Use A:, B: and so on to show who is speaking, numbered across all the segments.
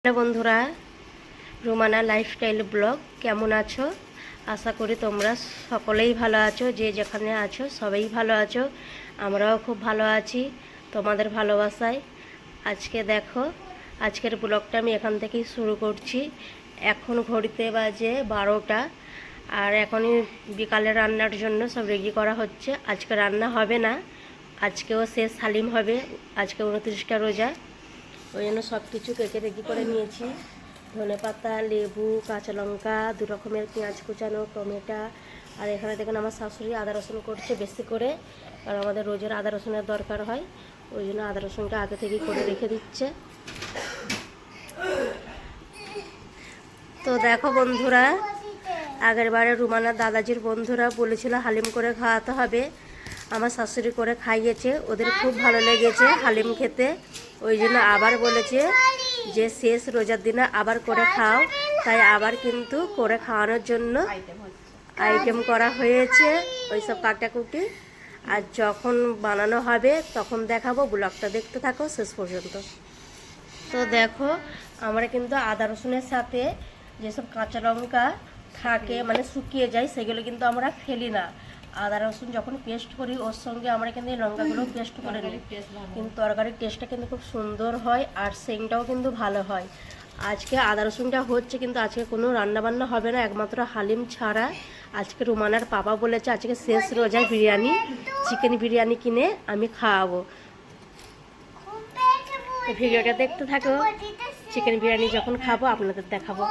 A: Hello বন্ধুরা, Rumana lifestyle blog কেমন আছো? আশা করি তোমরা সকলেই ভালো আছো। যে যেখানে আছো সবাই ভালো আছো, আমরাও খুব ভালো আছি তোমাদের ভালোবাসায়। আজকে দেখো, আজকের ব্লগটা আমি এখান থেকেই শুরু করছি। এখন ঘড়িতে বাজে 12টা, আর এখনই বিকালে রান্নার জন্য সব রেডি করা হচ্ছে। আজকে রান্না হবে না, আজকেও শেষ হালিম হবে। আজকে 29টা রোজা, ওই জন্য সব কিছু কেটে রেডি করে নিয়েছি। ধনেপাতা, লেবু, কাঁচা লঙ্কা, 2 রকমের পেঁয়াজ কুচানো, টমেটো। আর এখানে দেখুন আমার শাশুড়ি আদা রসুন করছে বেশি করে, কারণ আমাদের রোজের আদা রসুনের দরকার হয়, ওই জন্য আদা রসুনটা আগে থেকেই করে রেখে দিচ্ছে। তো দেখো বন্ধুরা, আগের বারে রুমানার দাদাজির বন্ধুরা বলেছিল হালিম করে খাওয়াতে হবে। আমার শাশুড়ি করে খাইয়েছে, ওদের খুব ভালো লেগেছে হালিম খেতে। ওই জন্য আবার বলেছে যে শেষ রোজার দিনে আবার করে খাও, তাই আবার কিন্তু করে খাওয়ানোর জন্য আইটেম করা হয়েছে, ওইসব কাটাকুটি। আর যখন বানানো হবে তখন দেখাবো, ব্লগটা দেখতে থাকো শেষ পর্যন্ত। তো দেখো, আমরা কিন্তু আদা রসুনের সাথে যেসব কাঁচা লঙ্কা থাকে মানে শুকিয়ে যায়, সেগুলো কিন্তু আমরা ফেলি না। আদা রসুন যখন পেস্ট করি ওর সঙ্গে আমরা কিন্তু এই লঙ্কাগুলো পেস্ট করে নিই, কিন্তু তরকারির টেস্টটা কিন্তু খুব সুন্দর হয়, আর সেন্টটাও কিন্তু ভালো হয়। আজকে আদা রসুনটা হচ্ছে, কিন্তু আজকে কোনো রান্নাবান্না হবে না, একমাত্র হালিম ছাড়া। আজকে রুমানার পাপা বলেছে আজকে শেষ রোজায় বিরিয়ানি, চিকেন বিরিয়ানি কিনে আমি খাওয়াবো। ভিডিওটা দেখতে থাকো, চিকেন বিরিয়ানি যখন খাবো আপনাদের দেখাবো।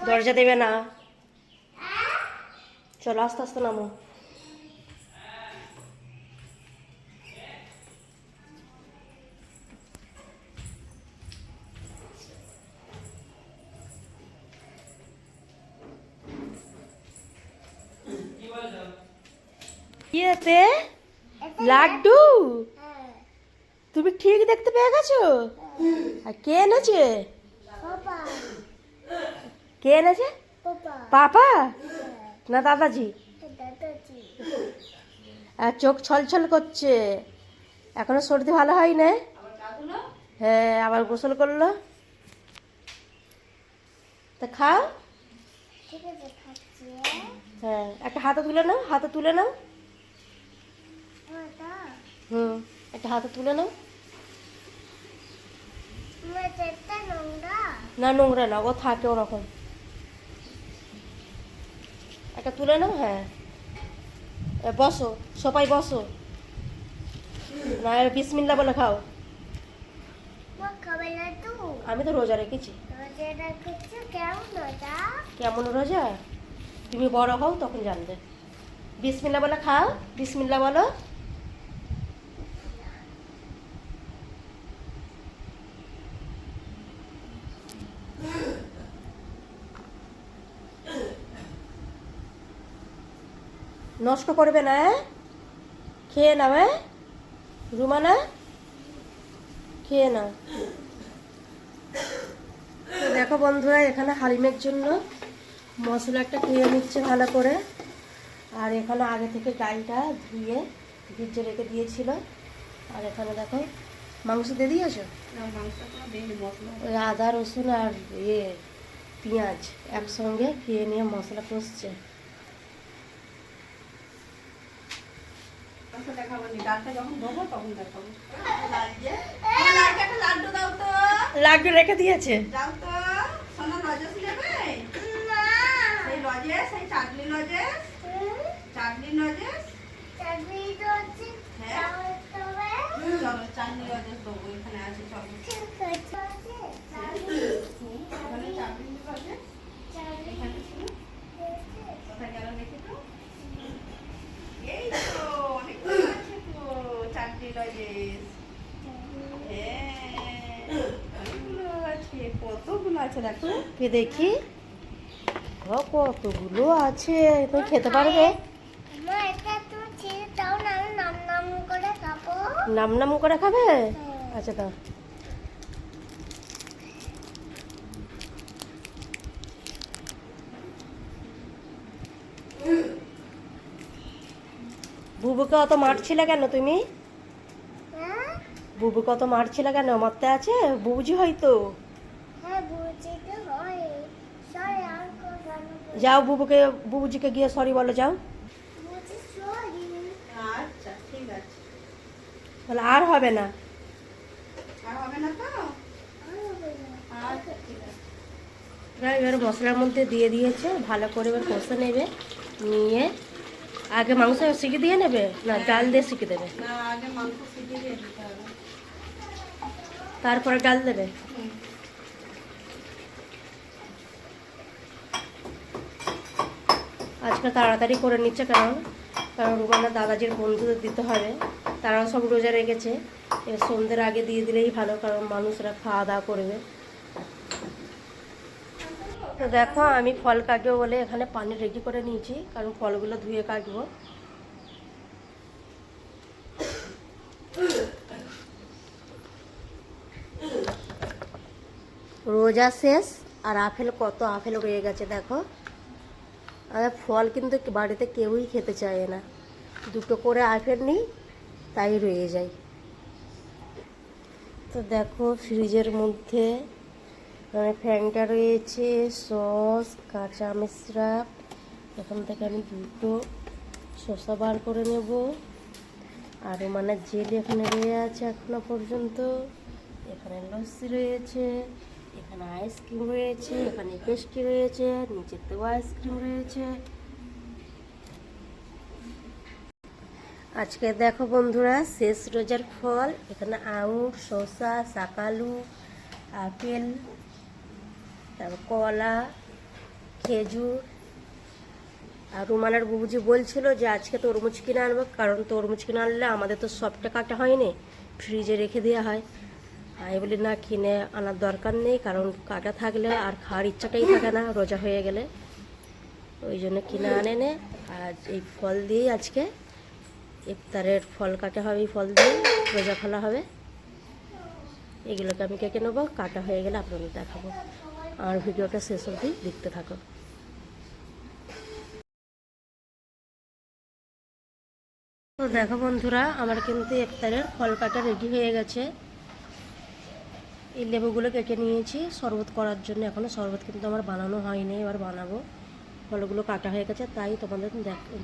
A: দরজা দেবে না, চলো আস্তে আস্তে নামো। ইয়েতে লাড্ডু, তুমি ঠিক দেখতে পেয়ে গেছো? আর কে এনেছে? কে এনেছে? পাপা না দাদাজি? আর চোখ ছলছল করছে, এখনো সর্দি ভালো হয় না। হ্যাঁ, আবার গোসল করলো। তা খাও। হ্যাঁ, একটা হাতে তুলে নাও, হাতে তুলে নাও। একটা হাতে তুলে নাও। না নোংরা না, ও থাকে ওরকম। একটা তুলে নাও। হ্যাঁ, বসো, সবাই বসো। না, বিসমিল্লাহ বলে খাও। আমি তো রোজা রেখেছি। কেমন রোজা? তুমি বড় হও তখন জানবে। বিসমিল্লাহ বলে খাও, বিসমিল্লাহ বলো। নষ্ট করবে না, খেয়ে নাও। রুমানা, খেয়ে নাও। তো দেখো বন্ধুরা, এখানে হালিমের জন্য মশলাটা ধুয়ে নিচ্ছে ভালো করে। আর এখানে আগে থেকে ডালটা ধুয়ে ভিজে রেখে দিয়েছিল। আর এখানে দেখো মাংস দিয়ে দিয়েছো, ওই আদা রসুন আর পেঁয়াজ একসঙ্গে খেয়ে নিয়ে মশলা কষছে। লাড্ডু রেখে দিয়েছে।
B: কতগুলো আছে দেখো,
A: দেখি কতগুলো আছে, তুমি খেতে পারবে? নাম নাম করে খাবে? আচ্ছা দাও। বুবুকে অত মারছিলে কেন তুমি? বুবুকে অত মারছিলে কেন? মারতে আছে বুবুজি হয়তো। যাও বুবুজিকে গিয়ে সরি বলো, যাও।
B: আচ্ছা ঠিক আছে।
A: তাহলে আর হবে না।
B: আর হবে না তো? আচ্ছা ঠিক আছে।
A: এবার মশলার মধ্যে দিয়ে দিয়েছে, ভালো করে এবার কষে নেবে। নিয়ে আগে মাংস শিখে দিয়ে নেবে না ডাল দিয়ে শিখে দেবে?
B: না, আগে মাংস সিটি দিয়ে দিতে হবে,
A: তারপরে ডাল দেবে। আজকে তাড়াতাড়ি করে নিচ্ছে, কারণ রুমানার দাদাজির বন্ধুদের দিতে হবে। তারাও সব রোজা রেখেছে। এবার সন্ধ্যের আগে দিয়ে দিলেই ভালো, কারণ মানুষরা খাওয়া দাওয়া করবে। তো দেখো আমি ফল কাটবো বলে এখানে পানি রেডি করে নিয়েছি, কারণ ফলগুলো ধুয়ে কাটবো। রোজা শেষ আর কত আপেল রয়ে গেছে দেখো। আর ফল কিন্তু বাড়িতে কেউই খেতে চায় না, দুটো করে আপেল নিই তাই রয়ে যায়। তো দেখো ফ্রিজের মধ্যে ফ্যানটা রয়েছে, সস, কাঁচা মিশ্রা। এখান থেকে আমি দুটো শসা বার করে নেব। আর মানে জেলি এখানে রয়ে আছে এখনো পর্যন্ত। এখানে লস্যি রয়েছে, এখানে আইসক্রিম রয়েছে, এখানে পেস্ট্রি রয়েছে, নিচেতেও আইসক্রিম রয়েছে। আজকে দেখো বন্ধুরা শেষ রোজার ফল, এখানে আঙুর, শসা, শাকালু, আপেল, তারপর কলা, খেজুর। আর রুমানার বুবুজি বলছিল যে আজকে তরমুজ কিনে আনবো, কারণ তরমুজ কিনে আনলে আমাদের তো সবটা কাটা হয়নি, ফ্রিজে রেখে দেওয়া হয়। আমি বলি না, কিনে আনার দরকার নেই, কারণ কাটা থাকলে আর খাওয়ার ইচ্ছাটাই থাকে না রোজা হয়ে গেলে। ওই জন্য কিনে আনে নে। আর এই ফল দিয়েই আজকে ইফতারের ফল কাটা হবে, এই ফল দিয়ে রোজা খোলা হবে। এগুলোকে আমি কেটে নেবো, কাটা হয়ে গেলে আপনাদের দেখাবো। আর ভিডিওটা শেষ অবধি দেখতে থাকো। তো দেখো বন্ধুরা আমার কিন্তু ইফতারের ফল কাটা রেডি হয়ে গেছে। এই লেবুগুলো কেটে নিয়েছি শরবত করার জন্য, এখনও শরবত কিন্তু আমার বানানো হয়নি, এবার বানাবো। ফলগুলো কাটা হয়ে গেছে তাই তোমাদের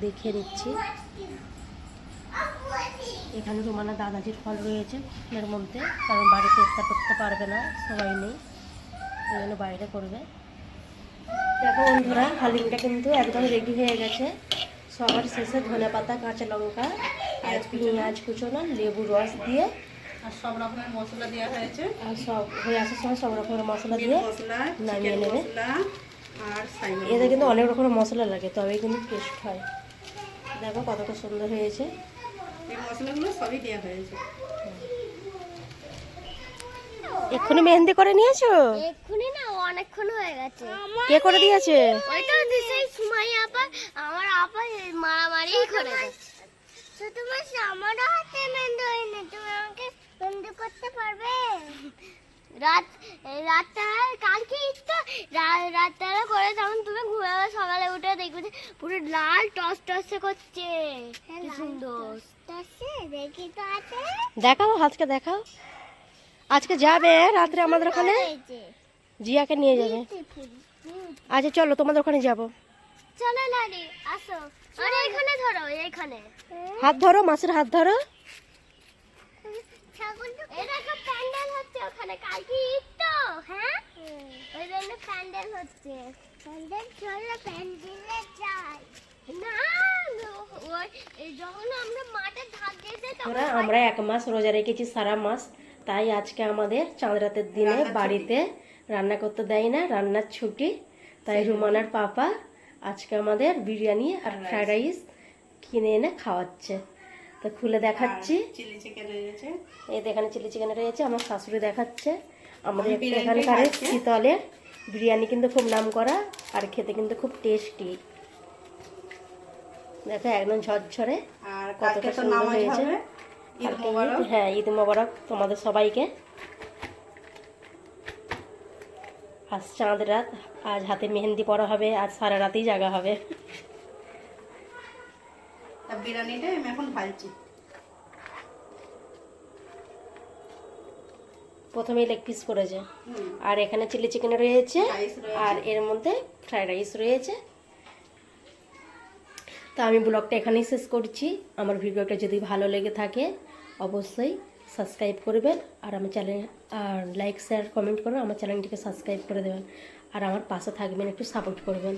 A: দেখিয়ে দিচ্ছি। এখানে রুমানা দাদাজির ফল রয়েছে এর মধ্যে, কারণ বাড়িতে ইফতার করতে পারবে না, সবাই নেই, এই জন্য বাইরে করবে। দেখো বন্ধুরা হালিমটা কিন্তু একদম রেডি হয়ে গেছে। সবার শেষে ধনেপাতা, কাঁচা লঙ্কা আর পেঁয়াজ কুচোনো, লেবু রস দিয়ে
B: আর সব রকমের মশলা দেওয়া হয়েছে।
A: আর সব হয়ে আসার সময় সব রকমের মশলা দিয়ে নামিয়ে নেবে।
B: আর
A: এতে কিন্তু অনেক রকমের মশলা লাগে, তবেই কিন্তু টেস্ট হয়। দেখো কতটা সুন্দর হয়েছে।
B: এই মশলাগুলো সবই দেওয়া হয়েছে।
A: এক্ষুনি মেহেন্দি করে নিয়েছো?
C: এক্ষুনি না, অনেকক্ষণ হয়ে গেছে।
A: কে করে দিয়েছে?
C: ওইটা দিছেই সুমাই আপা, আমার আপা মারামারি করে দিচ্ছে। তো তোমার আমারও হাতে মেহেন্দি হয়নি, তুমি আমাকে মেহেন্দি করতে পারবে? রাতটা কালকে তো রাতটা করে, তখন তুমি ঘুরে সকালে উঠে দেখবে যে পুরো লাল টস টসে করছে। কি সুন্দর দেখি তো আছে।
A: দেখাও হাতকে দেখাও। আজকে যাবে রাত্রে আমাদের ওখানে, জিয়াকে নিয়ে যাবে। আচ্ছা চলো তোমাদের ওখানে যাবো।
C: চলো লালি আসো। আরে এখানে ধরো, এইখানে
A: হাত ধরো, মাছের হাত ধরো।
C: এটা একটা প্যান্ডেল হচ্ছে ওখানে, কালকে ঈদ তো। হ্যাঁ ওই জন্য প্যান্ডেল হচ্ছে। প্যান্ডেল চলো, প্যান্ডেলে যাই না। যখন আমরা মাঠে ধান দিয়েছি
A: ওরা আমরা 1 মাস রোজা রেখেছি, সারা মাস। তাই আজকে আমাদের চাঁদ রাতের দিনে বাড়িতে রান্না করতে দেয় না, রান্নার ছুটি। তাই রুমানার পাপা আজকে আমাদের বিরিয়ানি আর ফ্রাইড রাইস কিনে এনে খাওয়াচ্ছে। তো খুলে দেখাচ্ছি।
B: চিলি চিকেন রয়েছে,
A: এই এখানে চিলি চিকেন রয়েছে, আমার শাশুড়ি দেখাচ্ছে। আমাদের এখানকার শীতলের বিরিয়ানি কিন্তু খুব নাম করা, আর খেতে কিন্তু খুব টেস্টি। দেখো একদম ঝরঝরে,
B: আর
A: কতটা সুন্দর হয়েছে। হ্যাঁ ঈদ মোবারক তোমাদের সবাইকে। আজ চাঁদ রাত, আজ হাতে মেহেন্দি পরা হবে, আজ সারা রাতেই জাগা হবে।
B: বিরিয়ানিটা আমি এখন ভাজছি।
A: প্রথমেই লেগ পিস করেছে,
B: হুম,
A: আর এখানে চিলি চিকেন রয়েছে,
B: রাইস রয়েছে।
A: আর এর মধ্যে ফ্রাইড রাইস রয়েছে। তো আমি ব্লগটা এখানেই শেষ করছি। আমার ভিডিওটা যদি ভালো লেগে থাকে অবশ্যই সাবস্ক্রাইব করবেন, আর আমার চ্যানেল আর লাইক শেয়ার কমেন্ট করবেন, আমার চ্যানেলটিকে সাবস্ক্রাইব করে দেবেন, আর আমার পাশে থাকবেন, একটু সাপোর্ট করবেন।